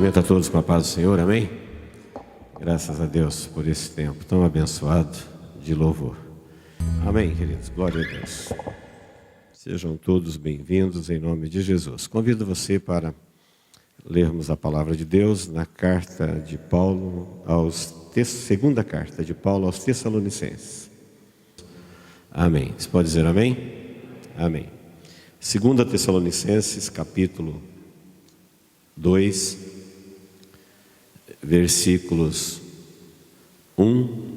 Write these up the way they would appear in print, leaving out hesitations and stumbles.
Cumprimento a todos com a paz do Senhor, amém? Graças a Deus por esse tempo tão abençoado de louvor. Amém, queridos, glória a Deus. Sejam todos bem-vindos em nome de Jesus. Convido você para lermos a palavra de Deus na carta de Paulo segunda carta de Paulo aos Tessalonicenses. Amém. Você pode dizer amém? Amém. 2 Tessalonicenses, capítulo 2, versículos 1,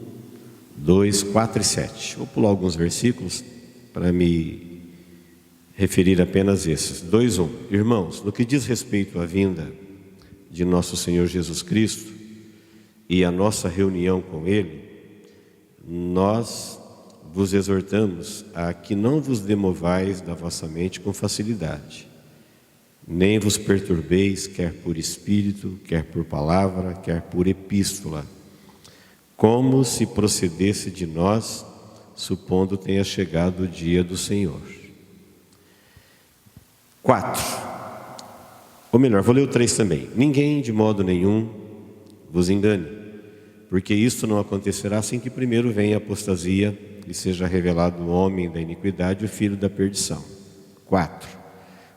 2, 4 e 7. Vou pular alguns versículos para me referir apenas a esses. 2, 1. Irmãos, no que diz respeito à vinda de nosso Senhor Jesus Cristo e a nossa reunião com Ele, nós vos exortamos a que não vos demovais da vossa mente com facilidade, nem vos perturbeis, quer por espírito, quer por palavra, quer por epístola, como se procedesse de nós, supondo tenha chegado o dia do Senhor. 4. Ou melhor, vou ler o 3 também. Ninguém de modo nenhum vos engane, porque isto não acontecerá sem que primeiro venha a apostasia e seja revelado o homem da iniquidade, o filho da perdição. 4.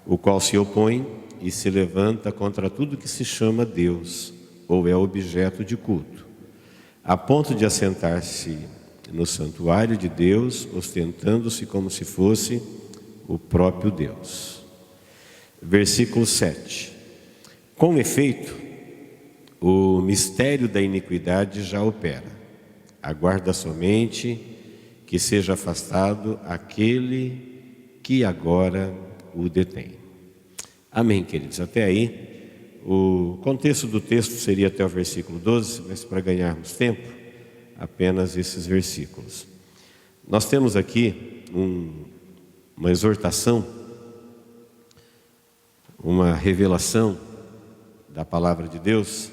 O qual se opõe e se levanta contra tudo que se chama Deus, ou é objeto de culto, a ponto de assentar-se no santuário de Deus, ostentando-se como se fosse o próprio Deus. Versículo 7. Com efeito, o mistério da iniquidade já opera. Aguarda somente que seja afastado aquele que agora o detém. Amém, queridos. Até aí, o contexto do texto seria até o versículo 12, mas para ganharmos tempo, apenas esses versículos. Nós temos aqui uma exortação, uma revelação da palavra de Deus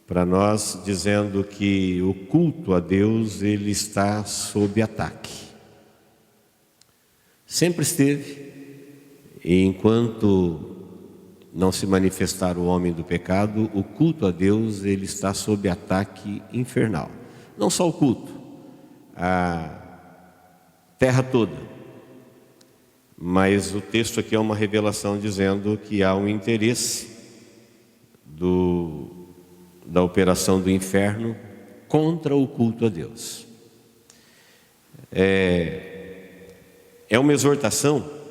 para nós, dizendo que o culto a Deus, ele está sob ataque. Sempre esteve, e enquanto não se manifestar o homem do pecado, o culto a Deus, ele está sob ataque infernal. Não só o culto, a terra toda. Mas o texto aqui é uma revelação dizendo que há um interesse da operação do inferno contra o culto a Deus. É uma exortação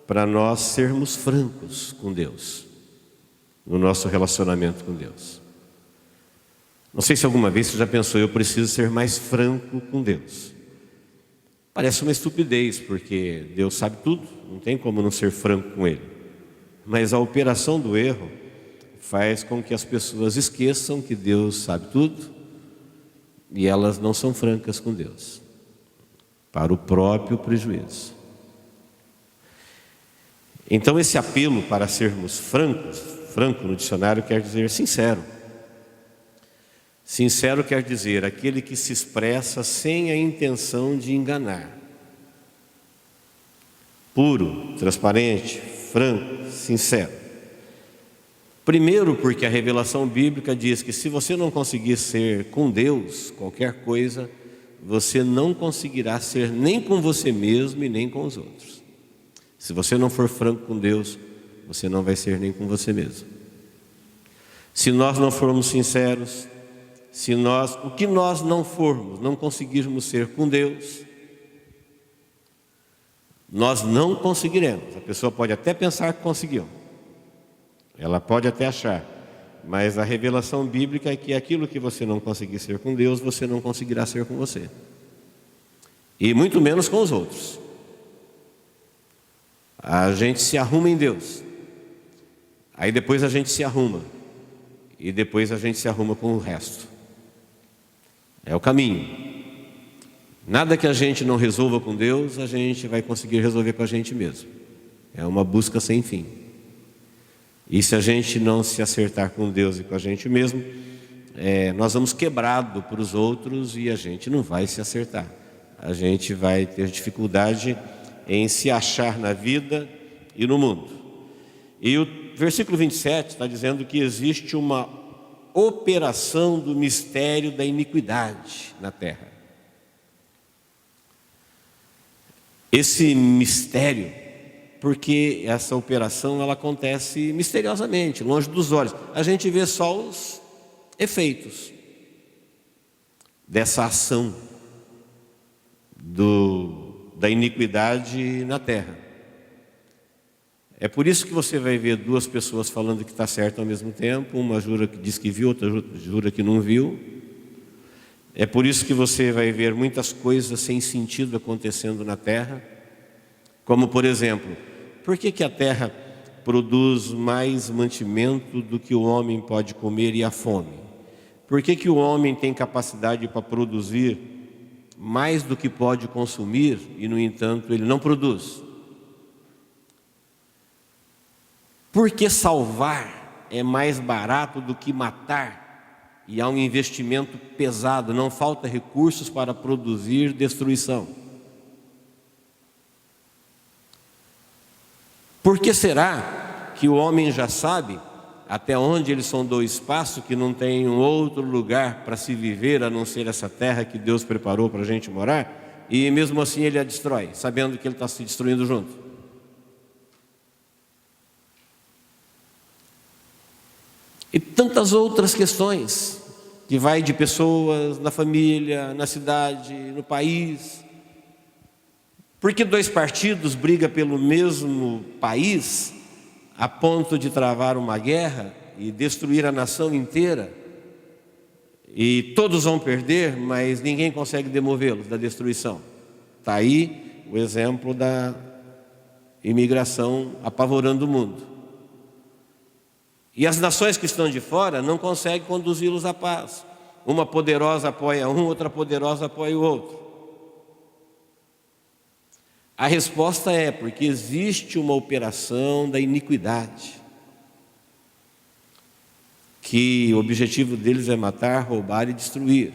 para nós sermos francos com Deus, no nosso relacionamento com Deus. Não sei se alguma vez você já pensou, eu preciso ser mais franco com Deus. Parece uma estupidez, porque Deus sabe tudo, não tem como não ser franco com Ele. Mas a operação do erro faz com que as pessoas esqueçam que Deus sabe tudo e elas não são francas com Deus, para o próprio prejuízo. Então esse apelo para sermos francos, franco no dicionário quer dizer sincero. Sincero quer dizer aquele que se expressa sem a intenção de enganar. Puro, transparente, franco, sincero. Primeiro, porque a revelação bíblica diz que se você não conseguir ser com Deus, qualquer coisa, você não conseguirá ser nem com você mesmo e nem com os outros. Se você não for franco com Deus, você não vai ser nem com você mesmo. Se nós não formos sinceros, o que nós não formos, não conseguirmos ser com Deus, nós não conseguiremos. A pessoa pode até pensar que conseguiu. Ela pode até achar, mas a revelação bíblica é que aquilo que você não conseguir ser com Deus, você não conseguirá ser com você. E muito menos com os outros. A gente se arruma em Deus. Aí depois a gente se arruma. E depois a gente se arruma com o resto. É o caminho. Nada que a gente não resolva com Deus, a gente vai conseguir resolver com a gente mesmo. É uma busca sem fim. E se a gente não se acertar com Deus e com a gente mesmo, nós vamos quebrado para os outros e a gente não vai se acertar. A gente vai ter dificuldade em se achar na vida e no mundo. E versículo 27 está dizendo que existe uma operação do mistério da iniquidade na terra. Esse mistério, porque essa operação ela acontece misteriosamente, longe dos olhos. A gente vê só os efeitos dessa ação da iniquidade na terra. É por isso que você vai ver duas pessoas falando que está certo ao mesmo tempo. Uma jura que diz que viu, outra jura que não viu. É por isso que você vai ver muitas coisas sem sentido acontecendo na terra. Como, por exemplo, por que a terra produz mais mantimento do que o homem pode comer e a fome? Por que o homem tem capacidade para produzir mais do que pode consumir e, no entanto, ele não produz? Porque salvar é mais barato do que matar e há um investimento pesado, não falta recursos para produzir destruição. Por que será que o homem já sabe até onde ele sondou o espaço, que não tem um outro lugar para se viver a não ser essa terra que Deus preparou para a gente morar, e mesmo assim ele a destrói, sabendo que ele está se destruindo junto? E tantas outras questões, que vai de pessoas, na família, na cidade, no país. Por que dois partidos brigam pelo mesmo país, a ponto de travar uma guerra e destruir a nação inteira? E todos vão perder, mas ninguém consegue demovê-los da destruição. Está aí o exemplo da imigração apavorando o mundo. E as nações que estão de fora não conseguem conduzi-los à paz. Uma poderosa apoia um, outra poderosa apoia o outro. A resposta é porque existe uma operação da iniquidade, que o objetivo deles é matar, roubar e destruir.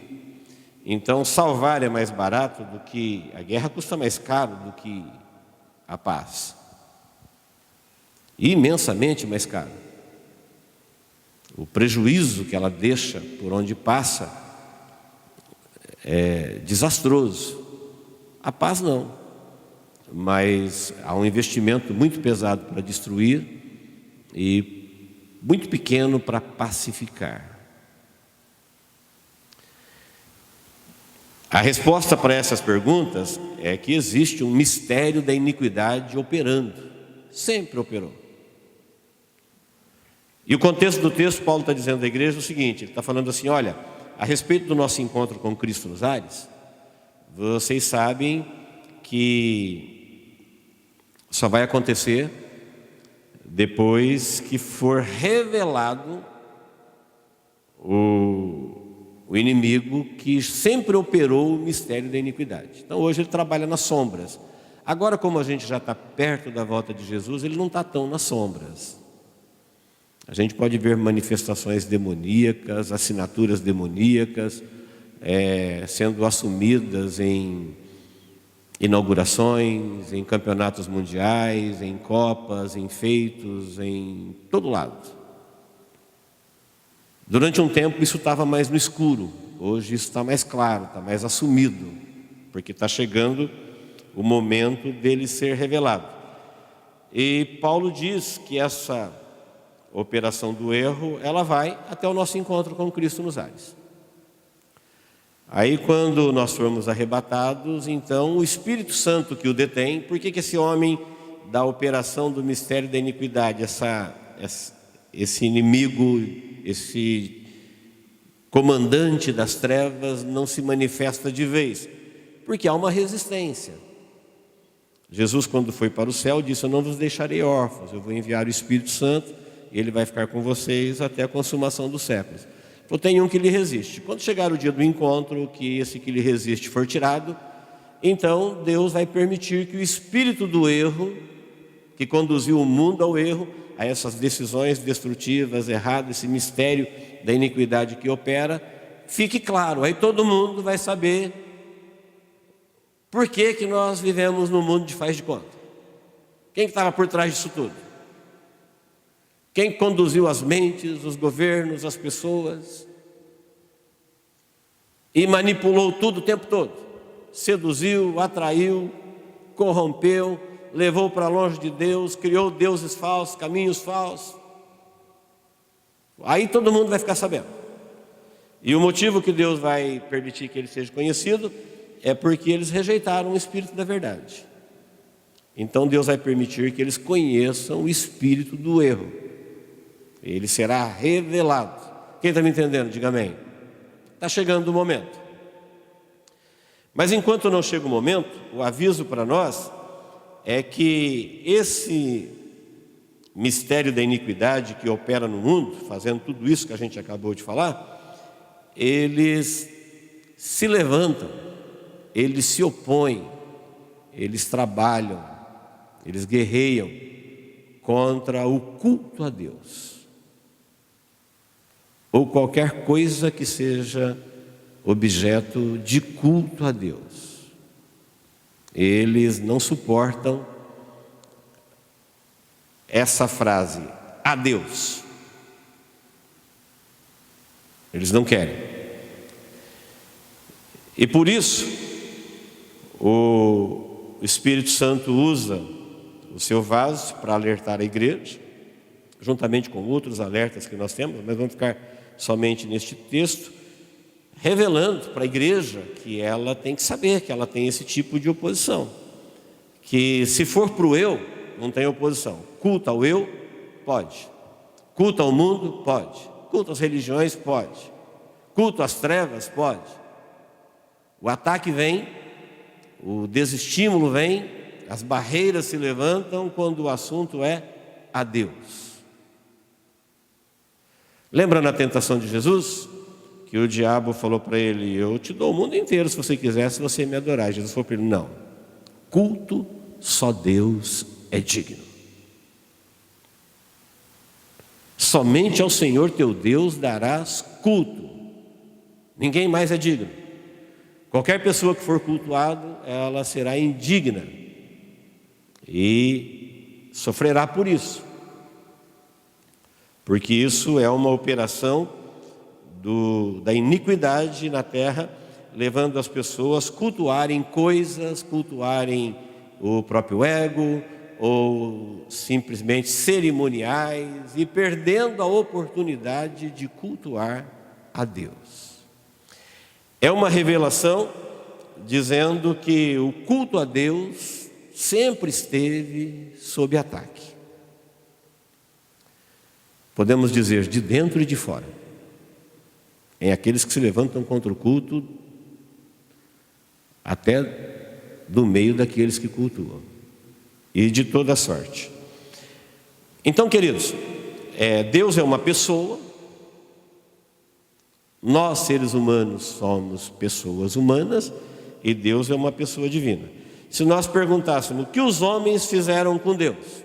Então salvar é mais barato do que... A guerra custa mais caro do que a paz. Imensamente mais caro. O prejuízo que ela deixa por onde passa é desastroso. A paz não, mas há um investimento muito pesado para destruir e muito pequeno para pacificar. A resposta para essas perguntas é que existe um mistério da iniquidade operando, sempre operou. E o contexto do texto, Paulo está dizendo à igreja o seguinte, ele está falando assim, olha, a respeito do nosso encontro com Cristo nos ares, vocês sabem que só vai acontecer depois que for revelado o inimigo que sempre operou o mistério da iniquidade. Então hoje ele trabalha nas sombras. Agora, como a gente já está perto da volta de Jesus, ele não está tão nas sombras. A gente pode ver manifestações demoníacas, assinaturas demoníacas sendo assumidas em inaugurações, em campeonatos mundiais, em copas, em feitos, em todo lado. Durante um tempo isso estava mais no escuro, hoje isso está mais claro, está mais assumido, porque está chegando o momento dele ser revelado. E Paulo diz que essa operação do erro, ela vai até o nosso encontro com Cristo nos ares. Aí quando nós formos arrebatados, então o Espírito Santo que o detém, por que esse homem da operação do mistério da iniquidade, esse inimigo, esse comandante das trevas não se manifesta de vez? Porque há uma resistência. Jesus, quando foi para o céu, disse, eu não vos deixarei órfãos, eu vou enviar o Espírito Santo, ele vai ficar com vocês até a consumação dos séculos. Então tem um que lhe resiste. Quando chegar o dia do encontro, que esse que lhe resiste for tirado, então Deus vai permitir que o espírito do erro, que conduziu o mundo ao erro, a essas decisões destrutivas, erradas, esse mistério da iniquidade que opera, fique claro. Aí todo mundo vai saber por que nós vivemos num mundo de faz de conta. Quem que estava por trás disso tudo? Quem conduziu as mentes, os governos, as pessoas e manipulou tudo o tempo todo. Seduziu, atraiu, corrompeu, levou para longe de Deus, criou deuses falsos, caminhos falsos. Aí todo mundo vai ficar sabendo. E o motivo que Deus vai permitir que ele seja conhecido é porque eles rejeitaram o Espírito da verdade. Então Deus vai permitir que eles conheçam o espírito do erro. Ele será revelado. Quem está me entendendo? Diga amém. Está chegando o momento. Mas enquanto não chega o momento, o aviso para nós é que esse mistério da iniquidade que opera no mundo, fazendo tudo isso que a gente acabou de falar, eles se levantam, eles se opõem, eles trabalham, eles guerreiam contra o culto a Deus, ou qualquer coisa que seja objeto de culto a Deus. Eles não suportam essa frase, a Deus. Eles não querem. E por isso, o Espírito Santo usa o seu vaso para alertar a igreja, juntamente com outros alertas que nós temos, mas vamos ficar somente neste texto, revelando para a igreja que ela tem que saber que ela tem esse tipo de oposição. Que se for para o eu, não tem oposição. Culto ao eu, pode. Culto ao mundo, pode. Culto às religiões, pode. Culto às trevas, pode. O ataque vem, o desestímulo vem, as barreiras se levantam quando o assunto é a Deus. Lembra na tentação de Jesus? Que o diabo falou para ele, eu te dou o mundo inteiro se você quiser, se você me adorar. Jesus falou para ele, não. Culto só Deus é digno. Somente ao Senhor teu Deus darás culto. Ninguém mais é digno. Qualquer pessoa que for cultuado, ela será indigna e sofrerá por isso. Porque isso é uma operação da iniquidade na terra, levando as pessoas a cultuarem coisas, cultuarem o próprio ego, ou simplesmente cerimoniais, e perdendo a oportunidade de cultuar a Deus. É uma revelação dizendo que o culto a Deus sempre esteve sob ataque. Podemos dizer de dentro e de fora. Em aqueles que se levantam contra o culto, até do meio daqueles que cultuam, e de toda sorte. Então, queridos, Deus é uma pessoa, nós seres humanos somos pessoas humanas, e Deus é uma pessoa divina. Se nós perguntássemos o que os homens fizeram com Deus,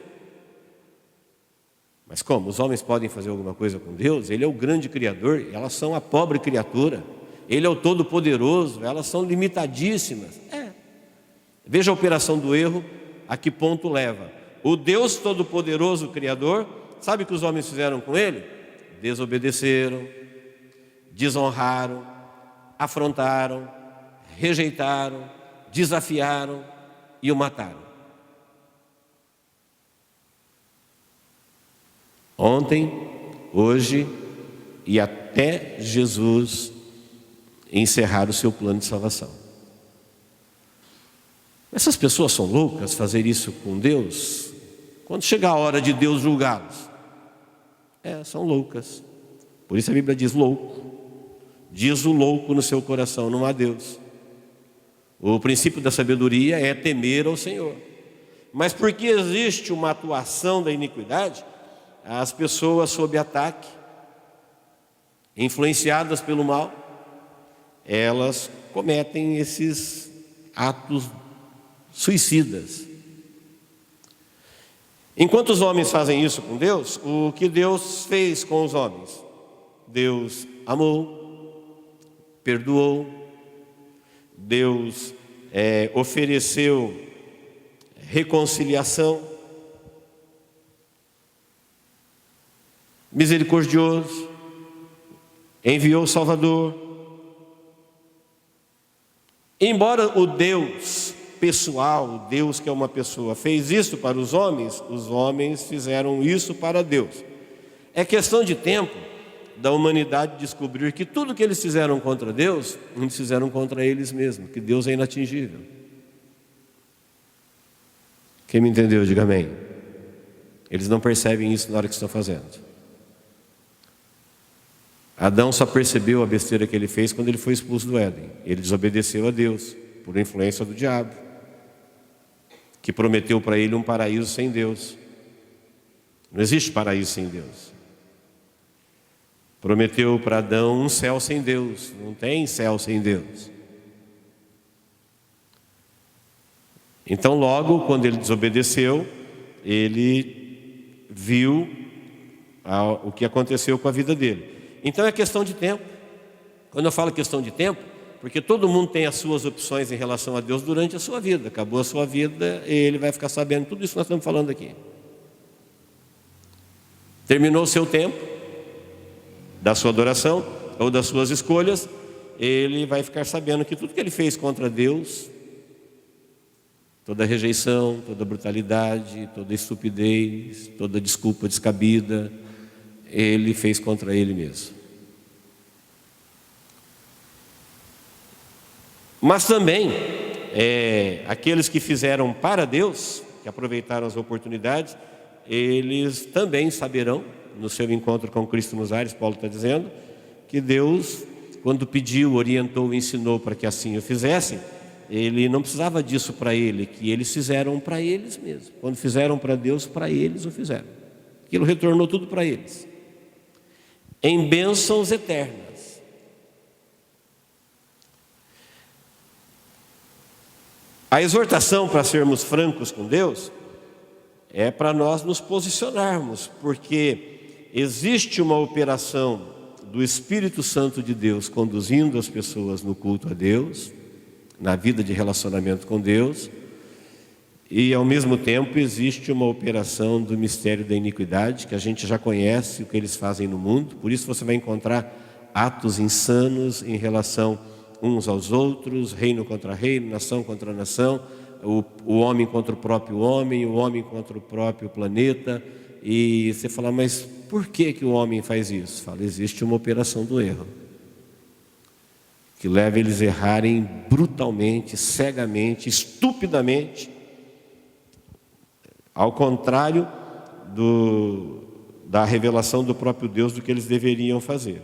mas como? Os homens podem fazer alguma coisa com Deus? Ele é o grande Criador, elas são a pobre criatura. Ele é o Todo-Poderoso, elas são limitadíssimas. Veja a operação do erro, a que ponto leva. O Deus Todo-Poderoso, Criador, sabe o que os homens fizeram com ele? Desobedeceram, desonraram, afrontaram, rejeitaram, desafiaram e o mataram. Ontem, hoje e até Jesus encerrar o seu plano de salvação. Essas pessoas são loucas fazer isso com Deus? Quando chegar a hora de Deus julgá-los, são loucas. Por isso a Bíblia diz louco. Diz o louco no seu coração, não há Deus. O princípio da sabedoria é temer ao Senhor. Mas porque existe uma atuação da iniquidade, as pessoas sob ataque, influenciadas pelo mal, elas cometem esses atos suicidas. Enquanto os homens fazem isso com Deus, o que Deus fez com os homens? Deus amou, perdoou, Deus ofereceu reconciliação. misericordioso, enviou o Salvador. Embora o Deus pessoal, o Deus que é uma pessoa, fez isso para os homens fizeram isso para Deus. É questão de tempo da humanidade descobrir que tudo que eles fizeram contra Deus, eles fizeram contra eles mesmos, que Deus é inatingível. Quem me entendeu, diga amém. Eles não percebem isso na hora que estão fazendo. Adão só percebeu a besteira que ele fez quando ele foi expulso do Éden. Ele desobedeceu a Deus, por influência do diabo, que prometeu para ele um paraíso sem Deus. Não existe paraíso sem Deus. Prometeu para Adão um céu sem Deus. Não tem céu sem Deus. Então logo, quando ele desobedeceu, ele viu o que aconteceu com a vida dele. Então é questão de tempo. Quando eu falo questão de tempo, porque todo mundo tem as suas opções em relação a Deus durante a sua vida. Acabou a sua vida, ele vai ficar sabendo tudo isso que nós estamos falando aqui. Terminou o seu tempo da sua adoração ou das suas escolhas, ele vai ficar sabendo que tudo que ele fez contra Deus, toda rejeição, toda brutalidade, toda estupidez, toda desculpa descabida, ele fez contra ele mesmo. Mas também, aqueles que fizeram para Deus, que aproveitaram as oportunidades, eles também saberão, no seu encontro com Cristo nos ares, Paulo está dizendo, que Deus, quando pediu, orientou, ensinou para que assim o fizessem, ele não precisava disso para ele, que eles fizeram para eles mesmos. Quando fizeram para Deus, para eles o fizeram. Aquilo retornou tudo para eles, em bênçãos eternas. A exortação para sermos francos com Deus é para nós nos posicionarmos, porque existe uma operação do Espírito Santo de Deus conduzindo as pessoas no culto a Deus, na vida de relacionamento com Deus, e ao mesmo tempo existe uma operação do mistério da iniquidade, que a gente já conhece o que eles fazem no mundo. Por isso você vai encontrar atos insanos em relação uns aos outros, reino contra reino, nação contra nação, o homem contra o próprio homem, o homem contra o próprio planeta. E você fala, mas por que o homem faz isso? Fala, existe uma operação do erro, que leva eles a errarem brutalmente, cegamente, estupidamente, ao contrário da revelação do próprio Deus do que eles deveriam fazer.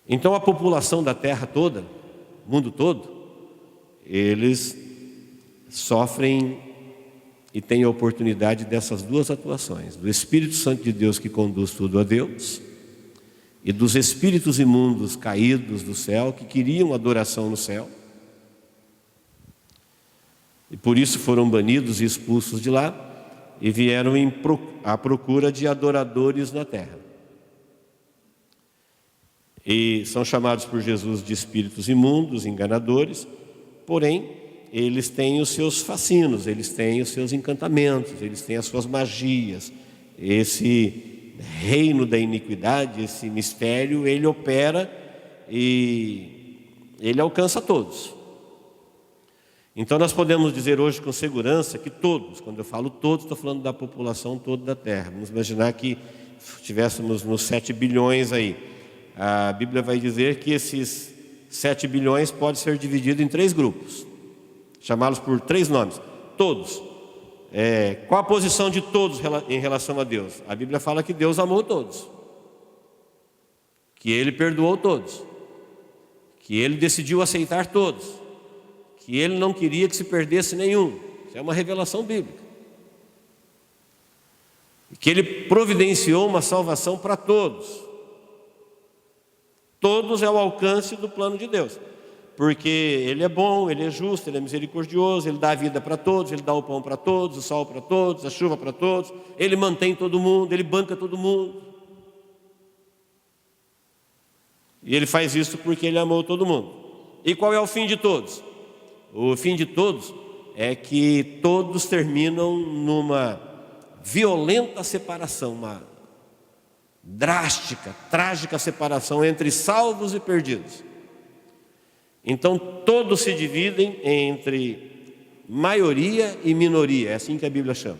Então a população da terra toda, mundo todo, eles sofrem e têm a oportunidade dessas duas atuações, do Espírito Santo de Deus que conduz tudo a Deus, e dos espíritos imundos caídos do céu, que queriam adoração no céu, e por isso foram banidos e expulsos de lá, e vieram à procura de adoradores na terra. E são chamados por Jesus de espíritos imundos, enganadores, porém, eles têm os seus fascinos, eles têm os seus encantamentos, eles têm as suas magias. Esse reino da iniquidade, esse mistério, ele opera e ele alcança todos. Então nós podemos dizer hoje com segurança que todos, quando eu falo todos, estou falando da população toda da terra. Vamos imaginar que estivéssemos nos 7 bilhões aí. A Bíblia vai dizer que esses 7 bilhões podem ser divididos em 3 grupos, chamá-los por 3 nomes. Todos. Qual a posição de todos em relação a Deus? A Bíblia fala que Deus amou todos, que Ele perdoou todos, que Ele decidiu aceitar todos, que Ele não queria que se perdesse nenhum. Isso é uma revelação bíblica. Que Ele providenciou uma salvação para todos. Todos é o alcance do plano de Deus, porque Ele é bom, Ele é justo, Ele é misericordioso, Ele dá a vida para todos, Ele dá o pão para todos, o sol para todos, a chuva para todos, Ele mantém todo mundo, Ele banca todo mundo. E Ele faz isso porque Ele amou todo mundo. E qual é o fim de todos? O fim de todos é que todos terminam numa violenta separação, drástica, trágica separação entre salvos e perdidos. Então todos se dividem entre maioria e minoria, é assim que a Bíblia chama.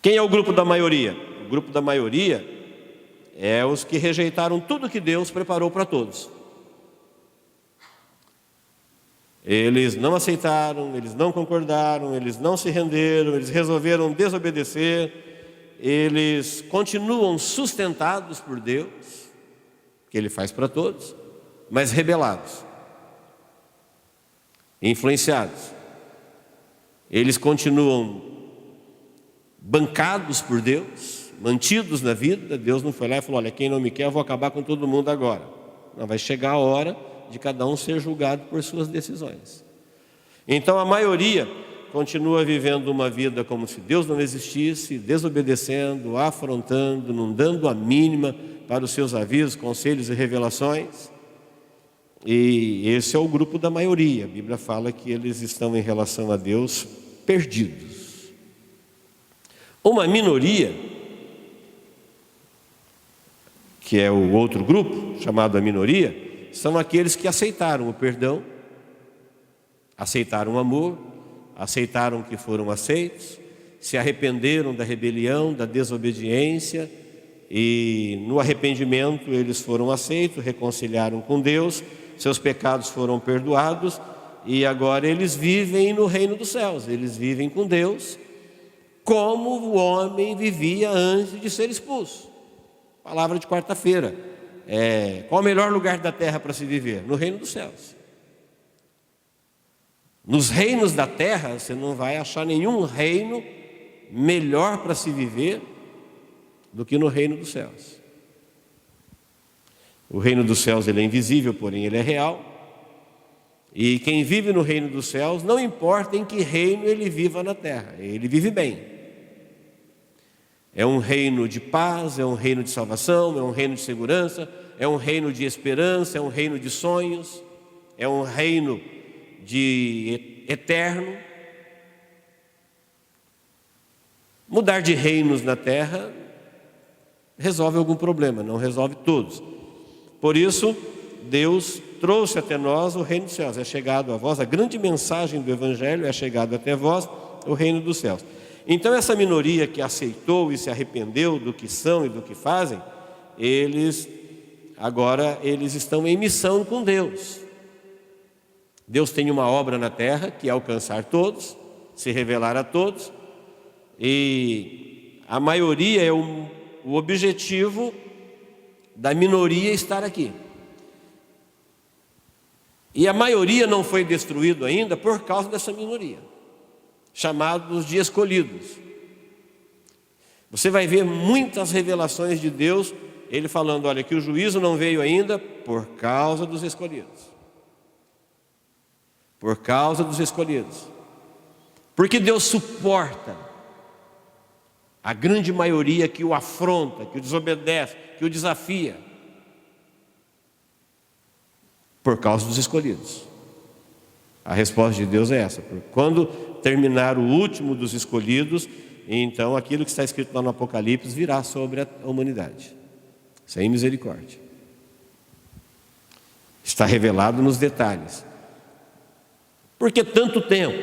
Quem é o grupo da maioria? O grupo da maioria é os que rejeitaram tudo que Deus preparou para todos. Eles não aceitaram, eles não concordaram, eles não se renderam, eles resolveram desobedecer, eles continuam sustentados por Deus, que Ele faz para todos, mas rebelados, influenciados. Eles continuam bancados por Deus, mantidos na vida. Deus não foi lá e falou: olha, quem não me quer, eu vou acabar com todo mundo agora. Não, vai chegar a hora de cada um ser julgado por suas decisões. Então a maioria continua vivendo uma vida como se Deus não existisse, desobedecendo, afrontando, não dando a mínima para os seus avisos, conselhos e revelações. E esse é o grupo da maioria. A Bíblia fala que eles estão em relação a Deus perdidos. Uma minoria, que é o outro grupo, chamado a minoria, são aqueles que aceitaram o perdão, aceitaram o amor, aceitaram que foram aceitos, se arrependeram da rebelião, da desobediência, e no arrependimento eles foram aceitos, reconciliaram com Deus, seus pecados foram perdoados, e agora eles vivem no reino dos céus, eles vivem com Deus, como o homem vivia antes de ser expulso. Palavra de quarta-feira. Qual o melhor lugar da terra para se viver? No reino dos céus. Nos reinos da terra você não vai achar nenhum reino melhor para se viver do que no reino dos céus. O reino dos céus ele é invisível, porém ele é real. E quem vive no reino dos céus, não importa em que reino ele viva na terra, ele vive bem. É um reino de paz, é um reino de salvação, é um reino de segurança, é um reino de esperança, é um reino de sonhos, é um reino de eterno. Mudar de reinos na terra resolve algum problema, não resolve todos. Por isso, Deus trouxe até nós o reino dos céus. É chegado a vós, a grande mensagem do Evangelho é chegado até vós, o reino dos céus. Então essa minoria que aceitou e se arrependeu do que são e do que fazem, eles estão em missão com Deus. Deus tem uma obra na terra que é alcançar todos, se revelar a todos, e a maioria é o objetivo da minoria estar aqui. E a maioria não foi destruída ainda por causa dessa minoria, chamados de escolhidos. Você vai ver muitas revelações de Deus, Ele falando: olha, que o juízo não veio ainda por causa dos escolhidos. Por causa dos escolhidos. Porque Deus suporta a grande maioria que o afronta, que o desobedece, que o desafia. Por causa dos escolhidos. A resposta de Deus é essa: quando terminar o último dos escolhidos, então aquilo que está escrito lá no Apocalipse virá sobre a humanidade, sem misericórdia. Está revelado nos detalhes. Por que tanto tempo?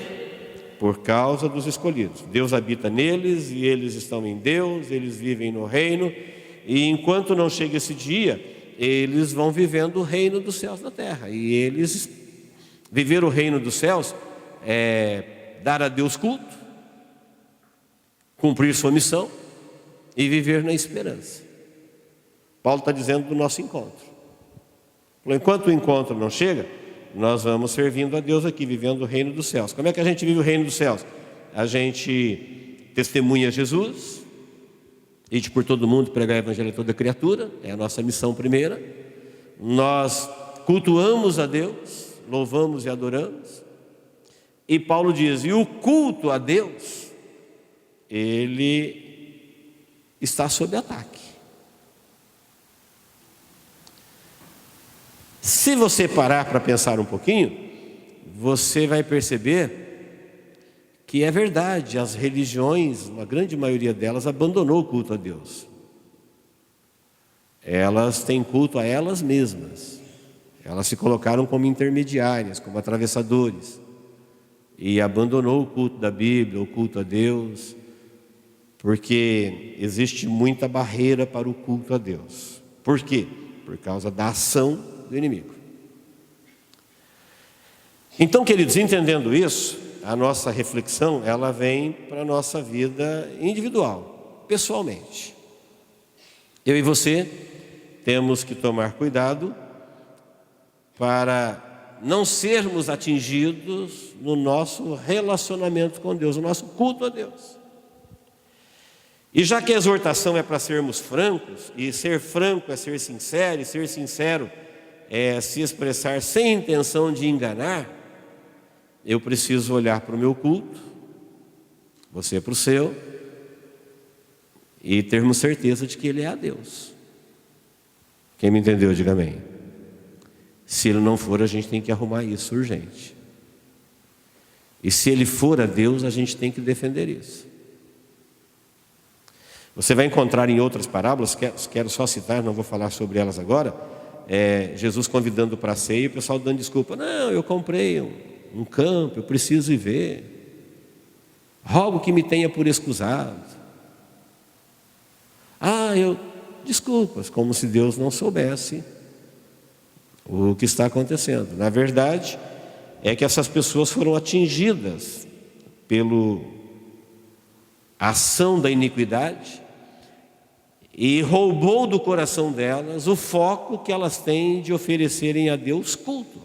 Por causa dos escolhidos. Deus habita neles e eles estão em Deus, eles vivem no reino, e enquanto não chega esse dia, eles vão vivendo o reino dos céus na terra. E eles viver o reino dos céus é dar a Deus culto, cumprir sua missão e viver na esperança. Paulo está dizendo do nosso encontro. Enquanto o encontro não chega, nós vamos servindo a Deus aqui, vivendo o reino dos céus. Como é que a gente vive o reino dos céus? A gente testemunha Jesus, ide por todo mundo, pregar o evangelho a toda criatura, é a nossa missão primeira. Nós cultuamos a Deus, louvamos e adoramos. E Paulo diz: e o culto a Deus, ele está sob ataque. Se você parar para pensar um pouquinho, você vai perceber que é verdade, as religiões, uma grande maioria delas, abandonou o culto a Deus. Elas têm culto a elas mesmas. Elas se colocaram como intermediárias, como atravessadores, e abandonou o culto da Bíblia, o culto a Deus, porque existe muita barreira para o culto a Deus. Por quê? Por causa da ação do inimigo. Então, queridos, entendendo isso, a nossa reflexão, ela vem para a nossa vida individual, pessoalmente. Eu e você temos que tomar cuidado para não sermos atingidos no nosso relacionamento com Deus, no nosso culto a Deus. E já que a exortação é para sermos francos, e ser franco é ser sincero, e ser sincero é se expressar sem intenção de enganar, eu preciso olhar para o meu culto, você para o seu, e termos certeza de que ele é a Deus. Quem me entendeu, diga amém. Se ele não for, a gente tem que arrumar isso urgente. E se ele for a Deus, a gente tem que defender isso. Você vai encontrar em outras parábolas, quero só citar, não vou falar sobre elas agora, Jesus convidando para a ceia e o pessoal dando desculpa. Não, eu comprei um campo, eu preciso ir ver. Rogo que me tenha por escusado. Desculpas, como se Deus não soubesse o que está acontecendo. Na verdade, é que essas pessoas foram atingidas pela ação da iniquidade e roubou do coração delas o foco que elas têm de oferecerem a Deus culto.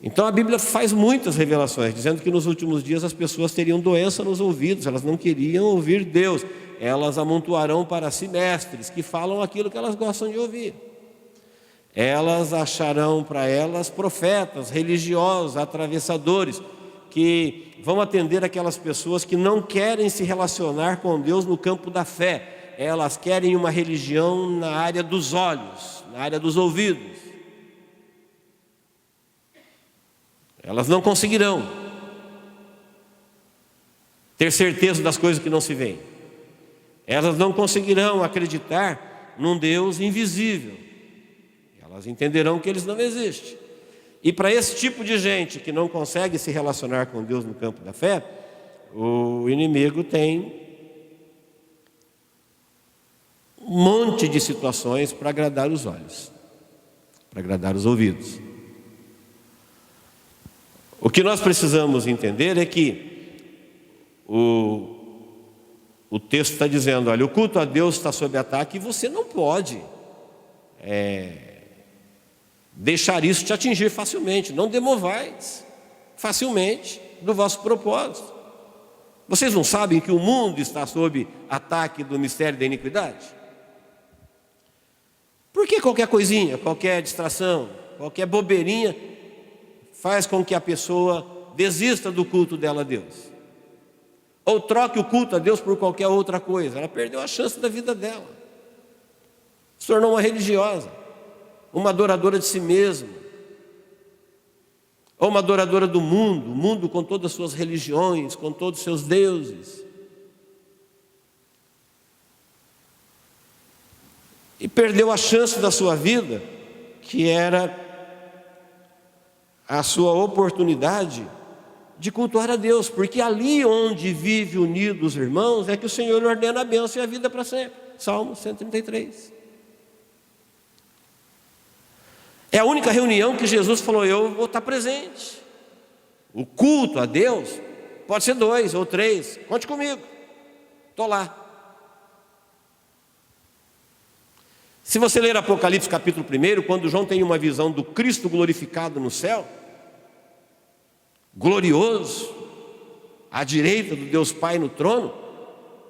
Então a Bíblia faz muitas revelações, dizendo que nos últimos dias as pessoas teriam doença nos ouvidos, elas não queriam ouvir Deus, elas amontoarão para si mestres, que falam aquilo que elas gostam de ouvir. Elas acharão para elas profetas, religiosos, atravessadores, que vão atender aquelas pessoas que não querem se relacionar com Deus no campo da fé. Elas querem uma religião na área dos olhos, na área dos ouvidos. Elas não conseguirão ter certeza das coisas que não se veem. Elas não conseguirão acreditar num Deus invisível. Elas entenderão que eles não existem. E para esse tipo de gente que não consegue se relacionar com Deus no campo da fé, o inimigo tem um monte de situações para agradar os olhos, para agradar os ouvidos. O que nós precisamos entender é que o texto está dizendo, olha, o culto a Deus está sob ataque e você não pode deixar isso te atingir facilmente. Não demovais facilmente do vosso propósito. Vocês não sabem que o mundo está sob ataque do mistério da iniquidade? Por que qualquer coisinha, qualquer distração, qualquer bobeirinha faz com que a pessoa desista do culto dela a Deus? Ou troque o culto a Deus por qualquer outra coisa? Ela perdeu a chance da vida dela. Se tornou uma religiosa, uma adoradora de si mesma, ou uma adoradora do mundo, o mundo com todas as suas religiões, com todos os seus deuses. E perdeu a chance da sua vida, que era a sua oportunidade de cultuar a Deus, porque ali onde vive unido os irmãos é que o Senhor ordena a bênção e a vida para sempre. Salmo 133. É a única reunião que Jesus falou, eu vou estar presente. O culto a Deus pode ser 2 ou 3, conte comigo, estou lá. Se você ler Apocalipse capítulo 1, quando João tem uma visão do Cristo glorificado no céu, glorioso, à direita do Deus Pai no trono,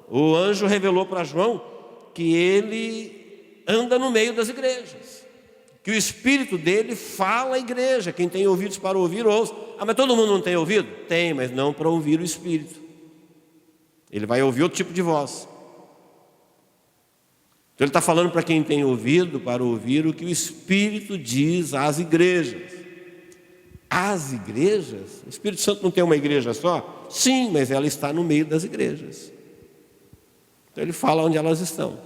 o anjo revelou para João que ele anda no meio das igrejas, que o Espírito dele fala à igreja. Quem tem ouvidos para ouvir, ouça. Mas todo mundo não tem ouvido? Tem, mas não para ouvir o Espírito. Ele vai ouvir outro tipo de voz. Então ele está falando para quem tem ouvido para ouvir o que o Espírito diz às igrejas. As igrejas? O Espírito Santo não tem uma igreja só? Sim, mas ela está no meio das igrejas. Então ele fala onde elas estão.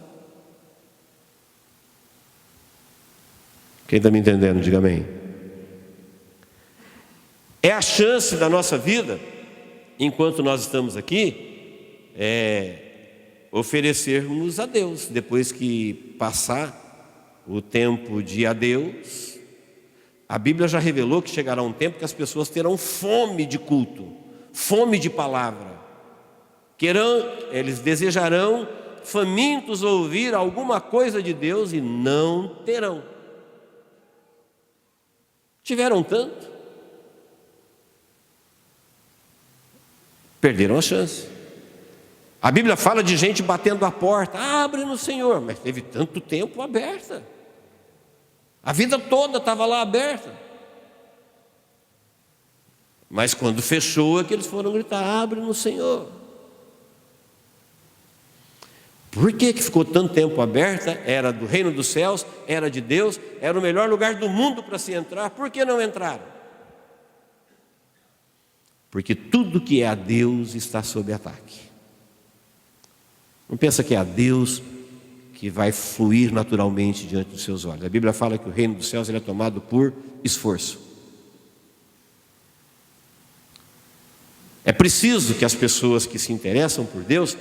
Quem está me entendendo, diga amém. É a chance da nossa vida, enquanto nós estamos aqui, oferecermos a Deus. Depois que passar o tempo de adeus, a Bíblia já revelou que chegará um tempo que as pessoas terão fome de culto, fome de palavra. Eles desejarão, famintos, ouvir alguma coisa de Deus e não terão. Tiveram tanto, perderam a chance. A Bíblia fala de gente batendo a porta, abre no Senhor, mas teve tanto tempo aberta. A vida toda estava lá aberta. Mas quando fechou é que eles foram gritar, abre no Senhor. Por que ficou tanto tempo aberta? Era do reino dos céus, era de Deus, era o melhor lugar do mundo para se entrar. Por que não entraram? Porque tudo que é a Deus está sob ataque. Não pensa que é a Deus que vai fluir naturalmente diante dos seus olhos. A Bíblia fala que o reino dos céus ele é tomado por esforço. É preciso que as pessoas que se interessam por Deus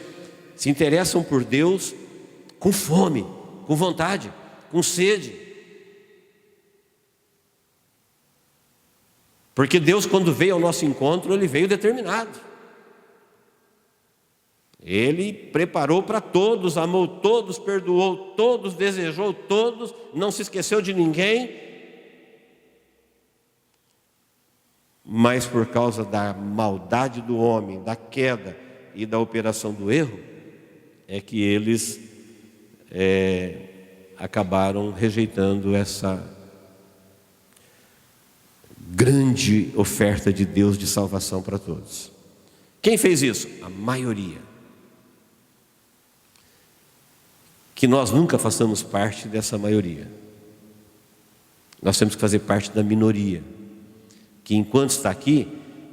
com fome, com vontade, com sede. Porque Deus, quando veio ao nosso encontro, Ele veio determinado. Ele preparou para todos, amou todos, perdoou todos, desejou todos, não se esqueceu de ninguém. Mas por causa da maldade do homem, da queda e da operação do erro, é que eles acabaram rejeitando essa grande oferta de Deus de salvação para todos. Quem fez isso? A maioria. Que nós nunca façamos parte dessa maioria. Nós temos que fazer parte da minoria, que enquanto está aqui,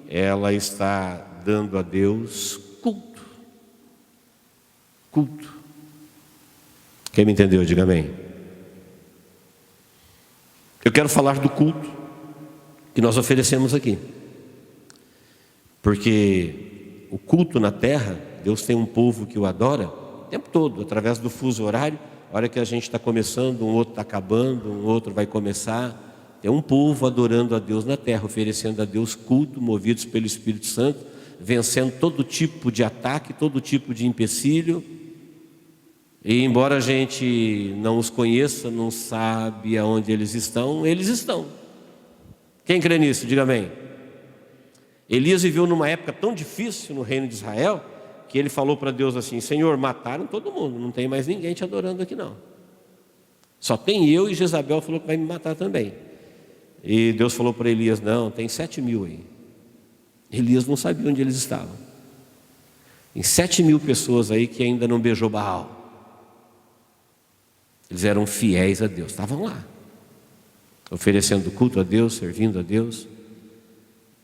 ela está dando a Deus culto. Quem me entendeu, diga amém. Eu quero falar do culto que nós oferecemos aqui, porque o culto na terra, Deus tem um povo que o adora o tempo todo, através do fuso horário. A hora que a gente está começando, um outro está acabando, um outro vai começar. Tem um povo adorando a Deus na terra, oferecendo a Deus culto, movidos pelo Espírito Santo, vencendo todo tipo de ataque, todo tipo de empecilho. E embora a gente não os conheça, não sabe aonde eles estão, eles estão. Quem crê nisso, diga amém. Elias viveu numa época tão difícil no reino de Israel, que ele falou para Deus assim, Senhor, mataram todo mundo, não tem mais ninguém te adorando aqui não. Só tem eu, e Jezabel falou que vai me matar também. E Deus falou para Elias, não, tem 7.000 aí. Elias não sabia onde eles estavam. Tem 7.000 pessoas aí que ainda não beijou Baal. Eles eram fiéis a Deus, estavam lá, oferecendo culto a Deus, servindo a Deus.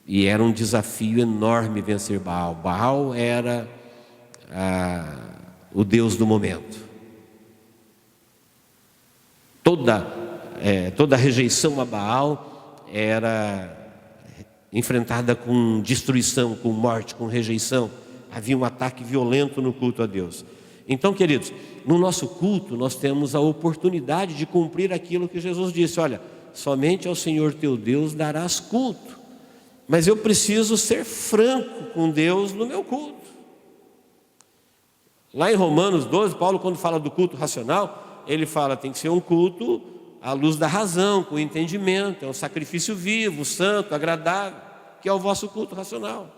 E era um desafio enorme vencer Baal. Baal era o Deus do momento. Toda rejeição a Baal era enfrentada com destruição, com morte, com rejeição. Havia um ataque violento no culto a Deus. Então, queridos, no nosso culto nós temos a oportunidade de cumprir aquilo que Jesus disse, olha, somente ao Senhor teu Deus darás culto. Mas eu preciso ser franco com Deus no meu culto. Lá em Romanos 12, Paulo, quando fala do culto racional, ele fala, tem que ser um culto à luz da razão, com entendimento, é um sacrifício vivo, santo, agradável, que é o vosso culto racional.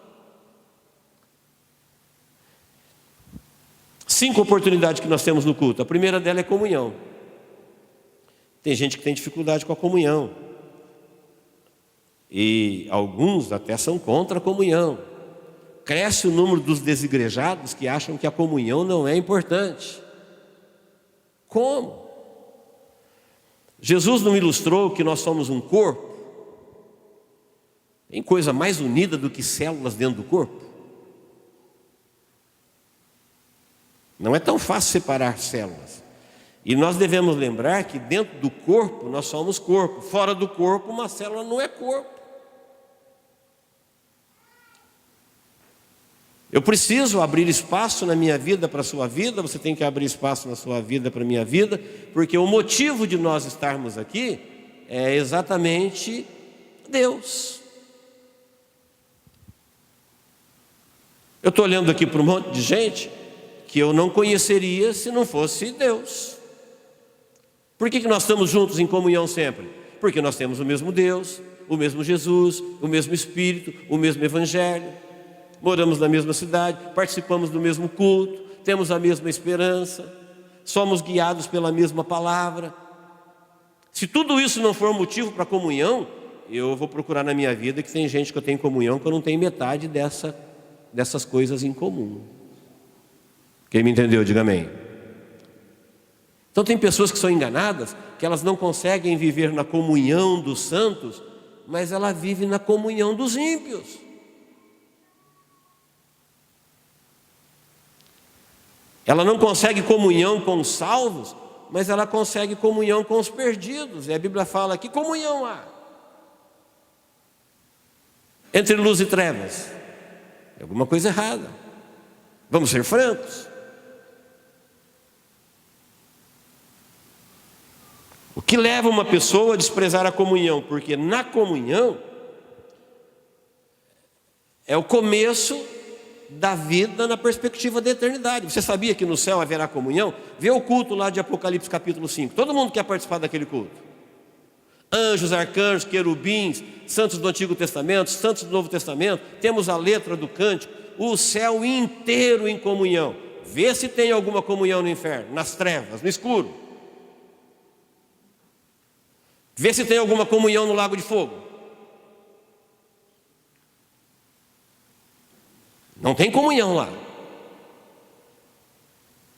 5 oportunidades que nós temos no culto. A primeira dela é comunhão. Tem gente que tem dificuldade com a comunhão. E alguns até são contra a comunhão. Cresce o número dos desigrejados que acham que a comunhão não é importante. Como? Jesus não ilustrou que nós somos um corpo? Tem coisa mais unida do que células dentro do corpo? Não é tão fácil separar células. E nós devemos lembrar que dentro do corpo nós somos corpo. Fora do corpo uma célula não é corpo. Eu preciso abrir espaço na minha vida para a sua vida, você tem que abrir espaço na sua vida para a minha vida, porque o motivo de nós estarmos aqui é exatamente Deus. Eu estou olhando aqui para um monte de gente que eu não conheceria se não fosse Deus. Por que nós estamos juntos em comunhão sempre? Porque nós temos o mesmo Deus, o mesmo Jesus, o mesmo Espírito, o mesmo Evangelho. Moramos na mesma cidade, participamos do mesmo culto, temos a mesma esperança, somos guiados pela mesma palavra. Se tudo isso não for motivo para comunhão, eu vou procurar na minha vida que tem gente que eu tenho comunhão que eu não tenho metade dessas coisas em comum. Quem me entendeu, diga amém. Então tem pessoas que são enganadas, que elas não conseguem viver na comunhão dos santos, mas ela vive na comunhão dos ímpios. Ela não consegue comunhão com os salvos, mas ela consegue comunhão com os perdidos. E a Bíblia fala: que comunhão há entre luz e trevas? É alguma coisa errada. Vamos ser francos. O que leva uma pessoa a desprezar a comunhão? Porque na comunhão é o começo da vida na perspectiva da eternidade. Você sabia que no céu haverá comunhão? Vê o culto lá de Apocalipse capítulo 5. Todo mundo quer participar daquele culto. Anjos, arcanjos, querubins, santos do Antigo Testamento, santos do Novo Testamento. Temos a letra do cântico. O céu inteiro em comunhão. Vê se tem alguma comunhão no inferno, nas trevas, no escuro. Vê se tem alguma comunhão no lago de fogo. Não tem comunhão lá.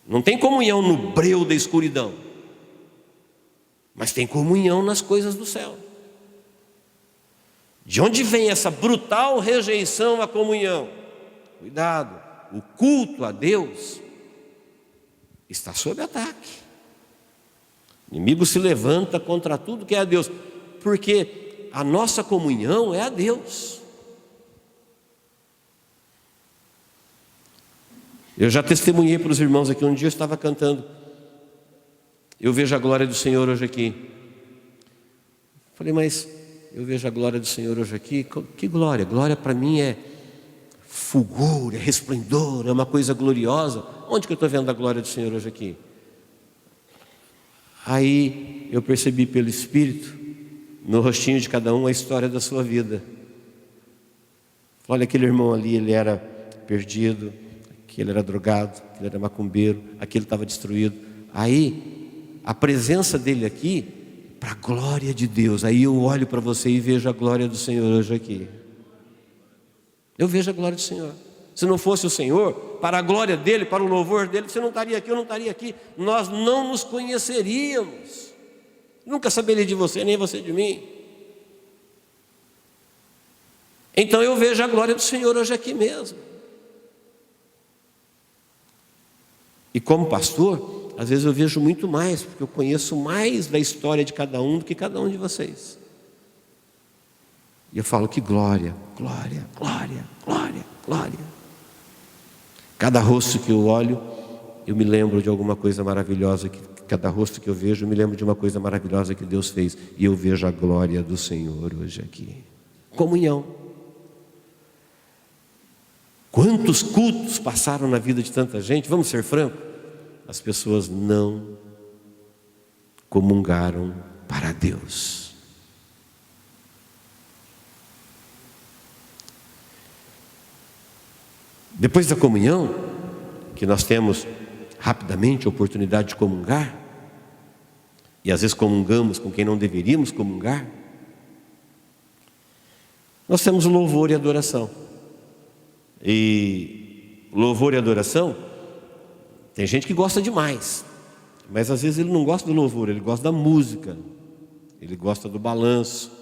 Não tem comunhão no breu da escuridão. Mas tem comunhão nas coisas do céu. De onde vem essa brutal rejeição à comunhão? Cuidado, o culto a Deus está sob ataque. O inimigo se levanta contra tudo que é a Deus, porque a nossa comunhão é a Deus. Eu já testemunhei para os irmãos aqui, um dia eu estava cantando: eu vejo a glória do Senhor hoje aqui. Falei, mas eu vejo a glória do Senhor hoje aqui? Que glória? Glória para mim é fulgor, é resplendor, é uma coisa gloriosa. Onde que eu estou vendo a glória do Senhor hoje aqui? Aí eu percebi pelo Espírito, no rostinho de cada um, a história da sua vida. Olha, aquele irmão ali, ele era perdido, aquele era drogado, aquele era macumbeiro, aquele estava destruído. Aí, a presença dele aqui, para a glória de Deus. Aí eu olho para você e vejo a glória do Senhor hoje aqui. Eu vejo a glória do Senhor. Se não fosse o Senhor, para a glória dele, para o louvor dele, você não estaria aqui, eu não estaria aqui. Nós não nos conheceríamos. Nunca saberia de você, nem você de mim. Então eu vejo a glória do Senhor hoje aqui mesmo. E como pastor, às vezes eu vejo muito mais, porque eu conheço mais da história de cada um do que cada um de vocês. E eu falo: que glória, glória, glória, glória, glória. Cada rosto que eu olho, eu me lembro de alguma coisa maravilhosa. Cada rosto que eu vejo, eu me lembro de uma coisa maravilhosa que Deus fez. E eu vejo a glória do Senhor hoje aqui. Comunhão. Quantos cultos passaram na vida de tanta gente? Vamos ser francos. As pessoas não comungaram para Deus. Depois da comunhão, que nós temos rapidamente a oportunidade de comungar, e às vezes comungamos com quem não deveríamos comungar, nós temos o louvor e adoração. E louvor e adoração, tem gente que gosta demais, mas às vezes ele não gosta do louvor, ele gosta da música, ele gosta do balanço,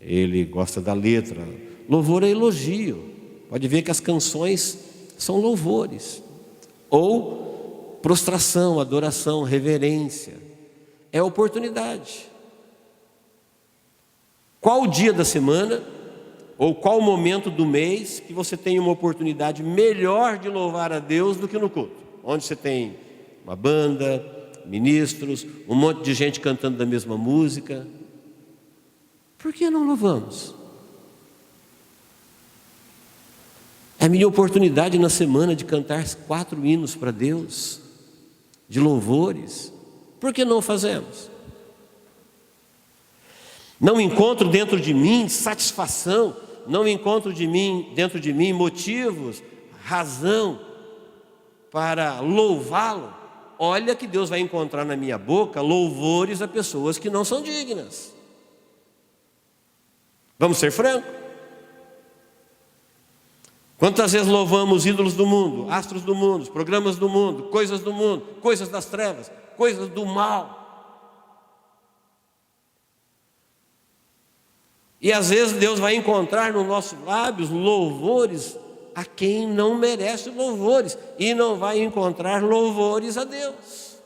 ele gosta da letra. Louvor é elogio. Pode ver que as canções são louvores. Ou prostração, adoração, reverência. É oportunidade. Qual o dia da semana, ou qual o momento do mês que você tem uma oportunidade melhor de louvar a Deus do que no culto? Onde você tem uma banda, ministros, um monte de gente cantando da mesma música. Por que não louvamos? É a minha oportunidade na semana de cantar 4 hinos para Deus, de louvores. Por que não fazemos? Não encontro dentro de mim satisfação, não encontro dentro de mim motivos, razão para louvá-lo. Olha que Deus vai encontrar na minha boca louvores a pessoas que não são dignas. Vamos ser francos? Quantas vezes louvamos ídolos do mundo, astros do mundo, programas do mundo, coisas das trevas, coisas do mal. E às vezes Deus vai encontrar nos nossos lábios louvores a quem não merece louvores, e não vai encontrar louvores a Deus.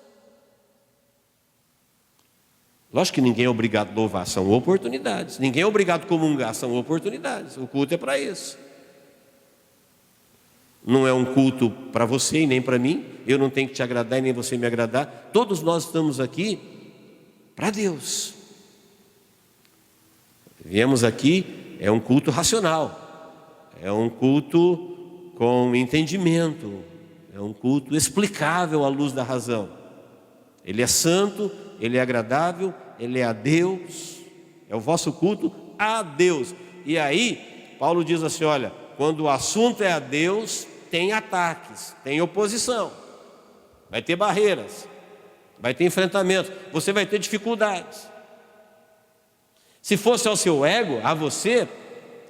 Lógico que ninguém é obrigado a louvar, são oportunidades. Ninguém é obrigado a comungar, são oportunidades. O culto é para isso. Não é um culto para você e nem para mim. Eu não tenho que te agradar e nem você me agradar. Todos nós estamos aqui para Deus. Viemos aqui, é um culto racional. É um culto com entendimento. É um culto explicável à luz da razão. Ele é santo, ele é agradável, ele é a Deus. É o vosso culto a Deus. E aí, Paulo diz assim, olha, quando o assunto é a Deus, tem ataques, tem oposição, vai ter barreiras, vai ter enfrentamento, você vai ter dificuldades. Se fosse ao seu ego, a você,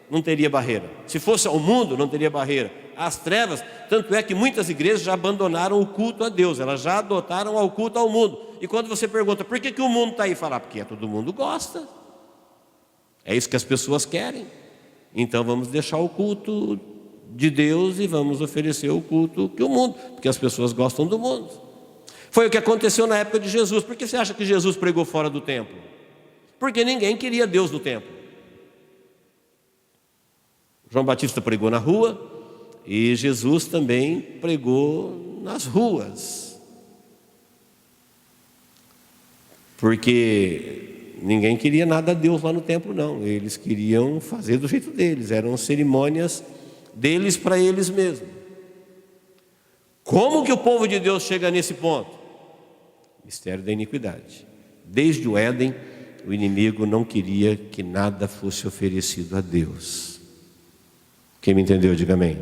não teria barreira. Se fosse ao mundo, não teria barreira. As trevas, tanto é que muitas igrejas já abandonaram o culto a Deus, elas já adotaram ao culto ao mundo. E quando você pergunta, por que o mundo está aí? Fala, porque todo mundo gosta. É isso que as pessoas querem. Então vamos deixar o culto de Deus e vamos oferecer o culto que o mundo, porque as pessoas gostam do mundo. Foi o que aconteceu na época de Jesus. Por que você acha que Jesus pregou fora do templo? Porque ninguém queria Deus no templo. João Batista pregou na rua e Jesus também pregou nas ruas. Porque ninguém queria nada a Deus lá no templo, não. Eles queriam fazer do jeito deles, eram cerimônias deles para eles mesmos. Como que o povo de Deus chega nesse ponto? Mistério da iniquidade. Desde o Éden, o inimigo não queria que nada fosse oferecido a Deus. Quem me entendeu, diga amém.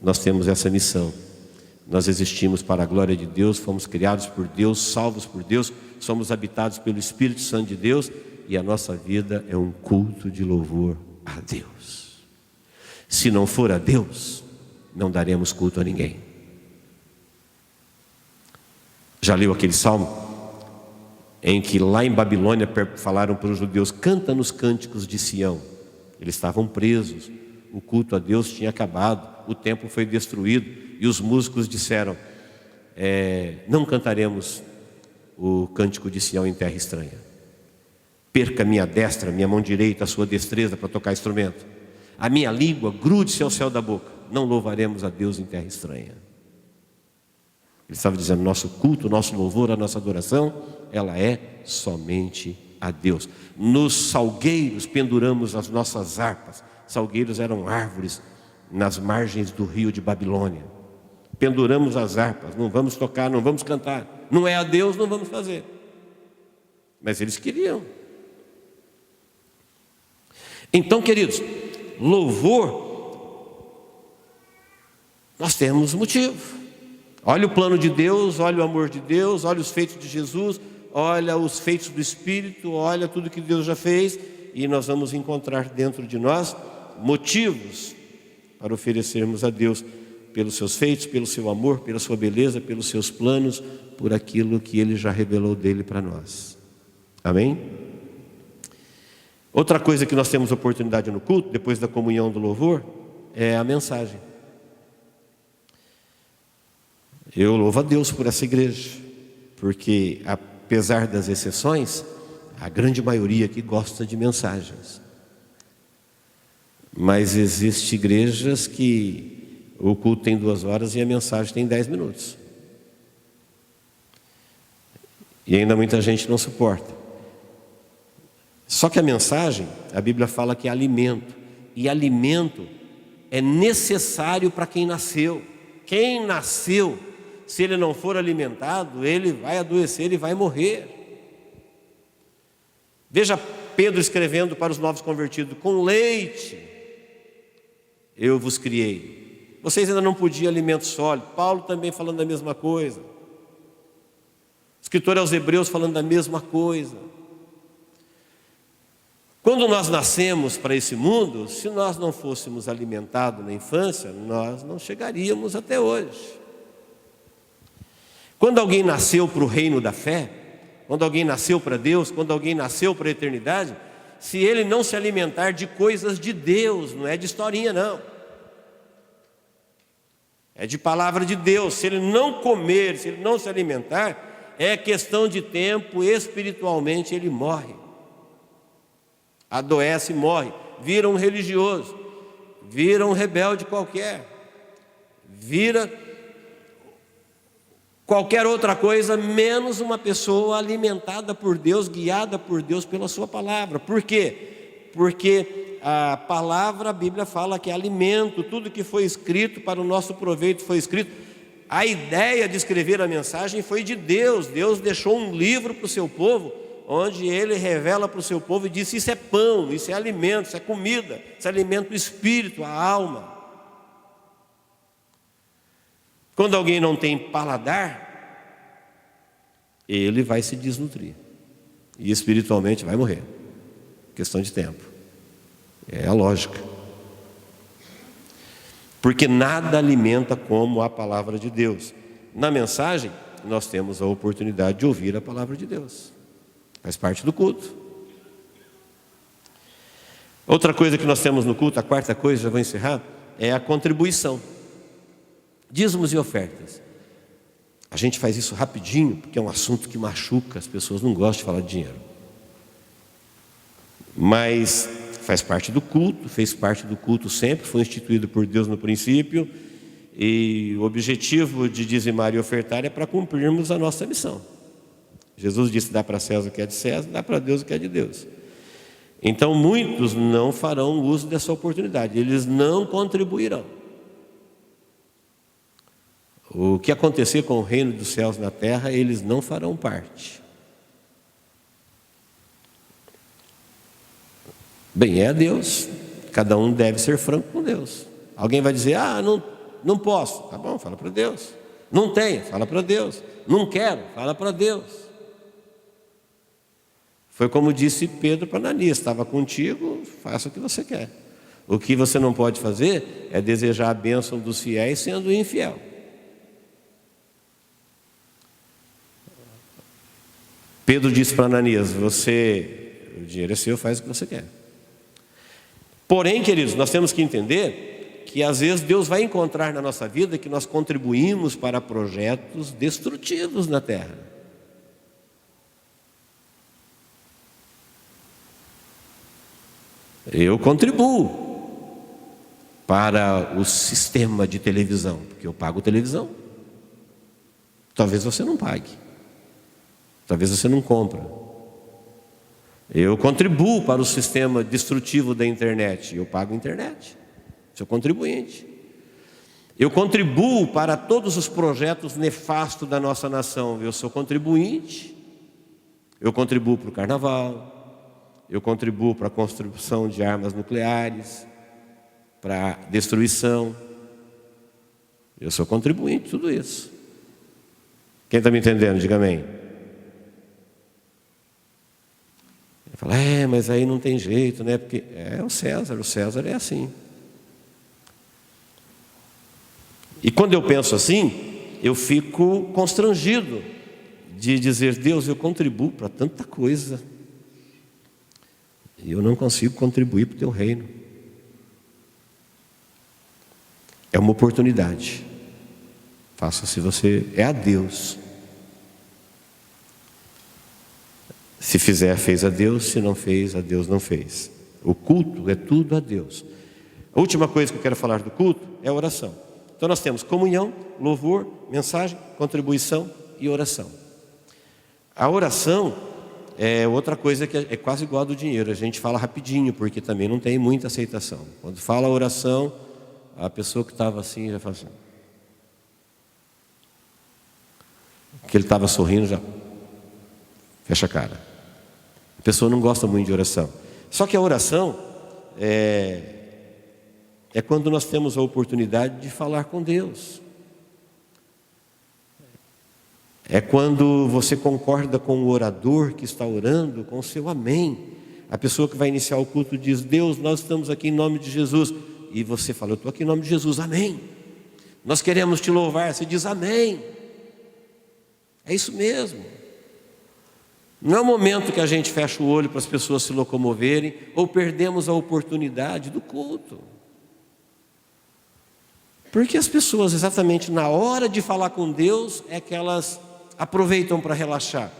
Nós temos essa missão. Nós existimos para a glória de Deus, fomos criados por Deus, salvos por Deus, somos habitados pelo Espírito Santo de Deus, e a nossa vida é um culto de louvor a Deus. Se não for a Deus, não daremos culto a ninguém. Já leu aquele salmo em que lá em Babilônia falaram para os judeus, canta nos cânticos de Sião. Eles estavam presos, o culto a Deus tinha acabado, o templo foi destruído, e os músicos disseram, não cantaremos o cântico de Sião em terra estranha. Perca minha destra, minha mão direita, a sua destreza para tocar instrumento. A minha língua grude-se ao céu da boca. Não louvaremos a Deus em terra estranha. Ele estava dizendo, nosso culto, nosso louvor, a nossa adoração, ela é somente a Deus. Nos salgueiros penduramos as nossas harpas. Salgueiros eram árvores nas margens do rio de Babilônia. Penduramos as harpas, não vamos tocar, não vamos cantar. Não é a Deus, não vamos fazer. Mas eles queriam. Então, queridos, louvor, nós temos motivo. Olha o plano de Deus, olha o amor de Deus, olha os feitos de Jesus, olha os feitos do Espírito, olha tudo que Deus já fez, e nós vamos encontrar dentro de nós motivos para oferecermos a Deus pelos seus feitos, pelo seu amor, pela sua beleza, pelos seus planos, por aquilo que Ele já revelou dele para nós. Amém? Outra coisa que nós temos oportunidade no culto, depois da comunhão do louvor, é a mensagem. Eu louvo a Deus por essa igreja, porque apesar das exceções, a grande maioria aqui gosta de mensagens. Mas existem igrejas que o culto tem 2 horas e a mensagem tem 10 minutos. E ainda muita gente não suporta. Só que a mensagem, a Bíblia fala que é alimento. E alimento é necessário para quem nasceu. Quem nasceu, se ele não for alimentado, ele vai adoecer e vai morrer. Veja Pedro escrevendo para os novos convertidos: com leite eu vos criei. Vocês ainda não podiam alimento sólido. Paulo também falando a mesma coisa. O escritor aos Hebreus falando a mesma coisa. Quando nós nascemos para esse mundo, se nós não fôssemos alimentados na infância, nós não chegaríamos até hoje. Quando alguém nasceu para o reino da fé, quando alguém nasceu para Deus, quando alguém nasceu para a eternidade, se ele não se alimentar de coisas de Deus, não é de historinha não, é de palavra de Deus, se ele não comer, se ele não se alimentar, é questão de tempo, espiritualmente ele morre, adoece e morre, vira um religioso, vira um rebelde qualquer, vira qualquer outra coisa, menos uma pessoa alimentada por Deus, guiada por Deus pela sua palavra. Por quê? Porque a palavra, a Bíblia fala que é alimento, tudo que foi escrito para o nosso proveito foi escrito. A ideia de escrever a mensagem foi de Deus. Deus deixou um livro para o seu povo, onde Ele revela para o seu povo e diz: isso é pão, isso é alimento, isso é comida, isso alimenta o espírito, a alma. Quando alguém não tem paladar, ele vai se desnutrir e espiritualmente vai morrer. Questão de tempo. É a lógica. Porque nada alimenta como a palavra de Deus. Na mensagem, nós temos a oportunidade de ouvir a palavra de Deus. Faz parte do culto. Outra coisa que nós temos no culto, a quarta coisa, já vou encerrar, é a contribuição. Dízimos e ofertas. A gente faz isso rapidinho, porque é um assunto que machuca, as pessoas não gostam de falar de dinheiro. Mas faz parte do culto, fez parte do culto sempre, foi instituído por Deus no princípio, e o objetivo de dizimar e ofertar é para cumprirmos a nossa missão. Jesus disse: dá para César o que é de César, dá para Deus o que é de Deus. Então muitos não farão uso dessa oportunidade, eles não contribuirão. O que acontecer com o reino dos céus na terra, eles não farão parte. Bem, é a Deus, cada um deve ser franco com Deus. Alguém vai dizer: não posso. Tá bom, fala para Deus. Não tenho, fala para Deus. Não quero, fala para Deus. Foi como disse Pedro para Ananias: estava contigo, faça o que você quer. O que você não pode fazer é desejar a bênção dos fiéis sendo infiel. Pedro disse para Ananias: o dinheiro é seu, faz o que você quer. Porém, queridos, nós temos que entender que às vezes Deus vai encontrar na nossa vida que nós contribuímos para projetos destrutivos na terra. Eu contribuo para o sistema de televisão, porque eu pago televisão. Talvez você não pague. Talvez você não compra. Eu contribuo para o sistema destrutivo da internet. Eu pago a internet. Sou contribuinte. Eu contribuo para todos os projetos nefastos da nossa nação. Eu sou contribuinte. Eu contribuo para o carnaval. Eu contribuo para a construção de armas nucleares, para a destruição. Eu sou contribuinte, tudo isso. Quem está me entendendo, diga amém. Fala: mas aí não tem jeito, né? Porque o César é assim. E quando eu penso assim, eu fico constrangido de dizer: Deus, eu contribuo para tanta coisa. e eu não consigo contribuir para o teu reino. É uma oportunidade. Faça se você é a Deus. Se fizer, fez a Deus. Se não fez, a Deus não fez. O culto é tudo a Deus. A última coisa que eu quero falar do culto é a oração. Então nós temos comunhão, louvor, mensagem, contribuição e oração. A oração é outra coisa que é quase igual a do dinheiro. A gente fala rapidinho, porque também não tem muita aceitação. Quando fala oração, a pessoa que estava assim já fala assim. Que ele estava sorrindo já fecha a cara. A pessoa não gosta muito de oração. Só que a oração é quando nós temos a oportunidade de falar com Deus. É quando você concorda com o orador que está orando, com o seu amém. A pessoa que vai iniciar o culto diz: Deus, nós estamos aqui em nome de Jesus. E você fala: eu estou aqui em nome de Jesus, amém. Nós queremos te louvar. Você diz amém. É isso mesmo. Não é o momento que a gente fecha o olho para as pessoas se locomoverem ou perdemos a oportunidade do culto. Porque as pessoas, exatamente na hora de falar com Deus, é que elas aproveitam para relaxar.